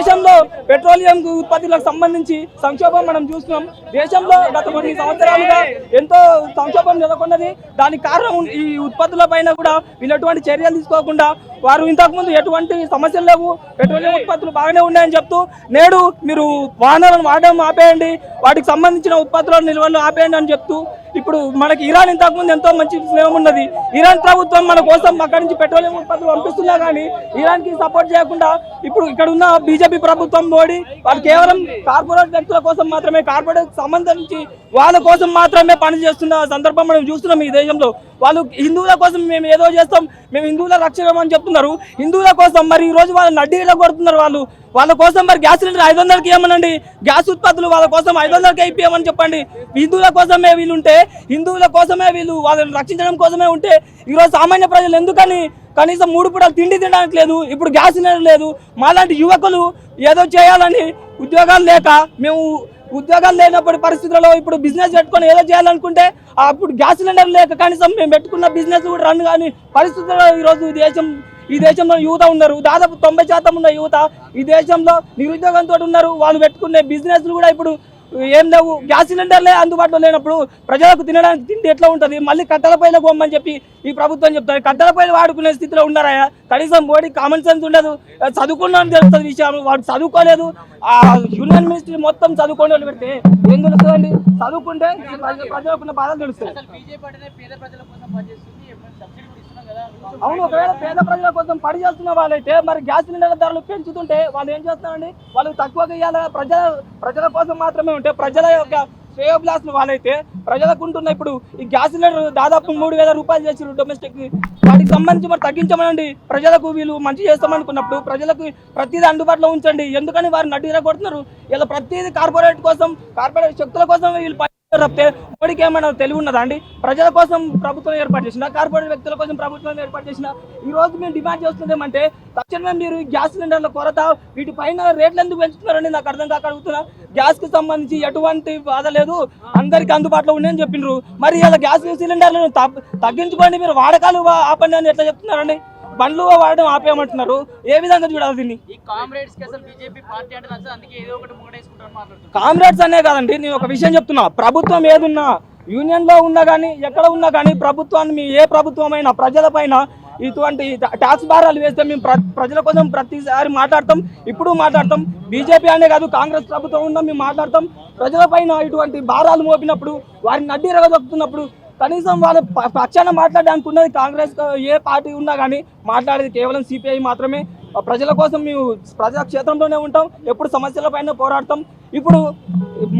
దేశంలో పెట్రోలియం ఉత్పత్తులకు సంబంధించి సంక్షోభం మనం చూస్తున్నాం. దేశంలో గత కొన్ని సంవత్సరాలుగా ఎంతో సంక్షోభం నెలకొన్నది. దానికి కారణం ఈ ఉత్పత్తుల పైన కూడా వీళ్ళు ఎటువంటి చర్యలు తీసుకోకుండా వారు ఇంతకుముందు ఎటువంటి సమస్యలు లేవు, పెట్రోలియం ఉత్పత్తులు బాగానే ఉన్నాయని చెప్తూ నేడు మీరు వాహనాలను వాడడం ఆపేయండి, వాటికి సంబంధించిన ఉత్పత్తుల నిల్వలు ఆపేయండి అని చెప్తూ ఇప్పుడు మనకి ఇరాన్ ఇంతకుముందు ఎంతో మంచి స్నేహం ఉన్నది. ఇరాన్ ప్రభుత్వం మన కోసం అక్కడి నుంచి పెట్రోలియం ఉత్పత్తులు పంపిస్తున్నా కానీ ఇరాన్ కి సపోర్ట్ చేయకుండా ఇప్పుడు ఇక్కడ ఉన్న బీజేపీ ప్రభుత్వం మోడీ వాళ్ళు కేవలం కార్పొరేట్ వ్యక్తుల కోసం మాత్రమే, కార్పొరేట్ సంబంధించి వాళ్ళ కోసం మాత్రమే పనిచేస్తున్న సందర్భం మనం చూస్తున్నాం. ఈ దేశంలో వాళ్ళు హిందువుల కోసం మేము ఏదో చేస్తాం, మేము హిందువుల రక్షణ అని చెప్తున్నారు. హిందువుల కోసం మరి ఈ రోజు వాళ్ళని అడ్డీలో కొడుతున్నారు. వాళ్ళ కోసం మరి గ్యాస్ సిలిండర్ 500కి ఇవ్వమనండి, గ్యాస్ ఉత్పత్తులు వాళ్ళ కోసం 500కి ఇప్పియమని చెప్పండి. హిందువుల కోసమే వీళ్ళు ఉంటే, హిందువుల కోసమే వీళ్ళు వాళ్ళని రక్షించడం కోసమే ఉంటే ఈరోజు సామాన్య ప్రజలు ఎందుకని కనీసం 3 పూటలు తిండి తినడానికి లేదు, ఇప్పుడు గ్యాస్ సిలిండర్ లేదు. మాలాంటి యువకులు ఏదో చేయాలని ఉద్యోగాలు లేక మేము ఉద్యోగాలు లేనప్పటి పరిస్థితుల్లో ఇప్పుడు బిజినెస్ పెట్టుకొని ఏదో చేయాలనుకుంటే అప్పుడు గ్యాస్ సిలిండర్ లేక కనీసం మేము పెట్టుకున్న బిజినెస్ కూడా రన్ కాని పరిస్థితుల్లో ఈరోజు ఈ దేశంలో యువత ఉన్నారు. దాదాపు 90% ఉన్న యువత ఈ దేశంలో నిరుద్యోగంతో ఉన్నారు. వాళ్ళు పెట్టుకునే బిజినెస్లు కూడా ఇప్పుడు ఏం లేవు. గ్యాస్ సిలిండర్లే అందుబాటులో లేనప్పుడు ప్రజలకు తినడానికి తిండి ఎట్లా ఉంటుంది? మళ్ళీ కట్టెల పైన పోమని చెప్పి ఈ ప్రభుత్వం చెప్తారు. కట్టెల పైన వాడుకునే స్థితిలో ఉన్నారా? కనీసం మోడీ కామన్ సెన్స్ ఉండదు. చదువుకున్నాను తెలుస్తుంది విషయం, వాడు చదువుకోలేదు. ఆ యూనియన్ మినిస్ట్రీ మొత్తం చదువుకోని వాళ్ళు పెడితే ఏం తెలుస్తుందండి? చదువుకుంటే ప్రజలకున్న బాధలు తెలుస్తాయి. అవును, ఒకవేళ పేద ప్రజల కోసం పని చేస్తున్న వాళ్ళైతే మరి గ్యాస్ సిలిండర్ ధరలు పెంచుతుంటే వాళ్ళు ఏం చేస్తారండి? వాళ్ళు తక్కువగా ఇవ్వాలి. ప్రజల కోసం మాత్రమే ఉంటే ప్రజల యొక్క శ్రేయోభిలాసులు వాళ్ళైతే ప్రజలకు ఉంటున్న ఇప్పుడు ఈ గ్యాస్ సిలిండర్ దాదాపు 3000 రూపాయలు చేసి డొమెస్టిక్ వాటికి సంబంధించి మరి తగ్గించమనండి. ప్రజలకు వీళ్ళు మంచి చేస్తామనుకున్నప్పుడు ప్రజలకు ప్రతిదీ అందుబాటులో ఉంచండి. ఎందుకని వారిని అడ్డీరా కొడుతున్నారు? ఇలా ప్రతిదీ కార్పొరేట్ శక్తుల కోసం వీళ్ళు తప్పితే మోడీకి ఏమైనా తెలివి ఉన్నదా అండి? ప్రజల కోసం ప్రభుత్వం ఏర్పాటు చేసిన, కార్పొరేట్ వ్యక్తుల కోసం ప్రభుత్వం ఏర్పాటు చేసిన ఈ రోజు మేము డిమాండ్ చేస్తుందేమంటే తక్షణమే మీరు గ్యాస్ సిలిండర్ల కొరత వీటిపైన రేట్లు ఎందుకు పెంచుతున్నారండి? నాకు అర్థం కాక అడుగుతున్నా. గ్యాస్ కి సంబంధించి ఎటువంటి బాధ లేదు, అందరికి అందుబాటులో ఉన్నాయని చెప్పిండ్రు. మరి ఇలా గ్యాస్ సిలిండర్లను తగ్గించుకోండి, మీరు వాడకాలు ఆపండి అని ఎట్లా చెప్తున్నారండి? బండ్లు వాడడం ఆపేయమంటున్నారు. ఏ విధంగా చూడాలి దీన్ని? కామ్రేడ్స్ అనే కాదండి, నేను ఒక విషయం చెప్తున్నా. ప్రభుత్వం ఏదున్నా, యూనియన్ లో ఉన్నా కానీ ఎక్కడ ఉన్నా కానీ ప్రభుత్వాన్ని ఏ ప్రభుత్వం అయినా ప్రజల పైన ఇటువంటి ట్యాక్స్ భారాలు వేస్తే మేము ప్రజల కోసం ప్రతిసారి మాట్లాడతాం, ఇప్పుడు మాట్లాడతాం. బీజేపీ అనే కాదు, కాంగ్రెస్ ప్రభుత్వం ఉన్నా మేము మాట్లాడతాం. ప్రజల పైన ఇటువంటి భారాలు మోపినప్పుడు, వారిని అడ్డీ రగదొక్కుతున్నప్పుడు కనీసం వాళ్ళ పక్షాన మాట్లాడడానికి ఉన్నది కాంగ్రెస్ ఏ పార్టీ ఉన్నా కానీ మాట్లాడేది కేవలం సిపిఐ మాత్రమే. ప్రజల కోసం మేము ప్రజా క్షేత్రంలోనే ఉంటాం, ఎప్పుడు సమస్యల పైన పోరాడతాం. ఇప్పుడు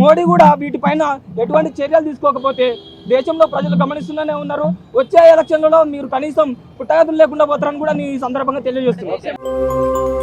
మోడీ కూడా వీటిపైన ఎటువంటి చర్యలు తీసుకోకపోతే దేశంలో ప్రజలు గమనిస్తూనే ఉన్నారు. వచ్చే ఎలక్షన్లలో మీరు కనీసం పుట్టగతులు లేకుండా పోతారని కూడా నేను ఈ సందర్భంగా తెలియజేస్తున్నాను.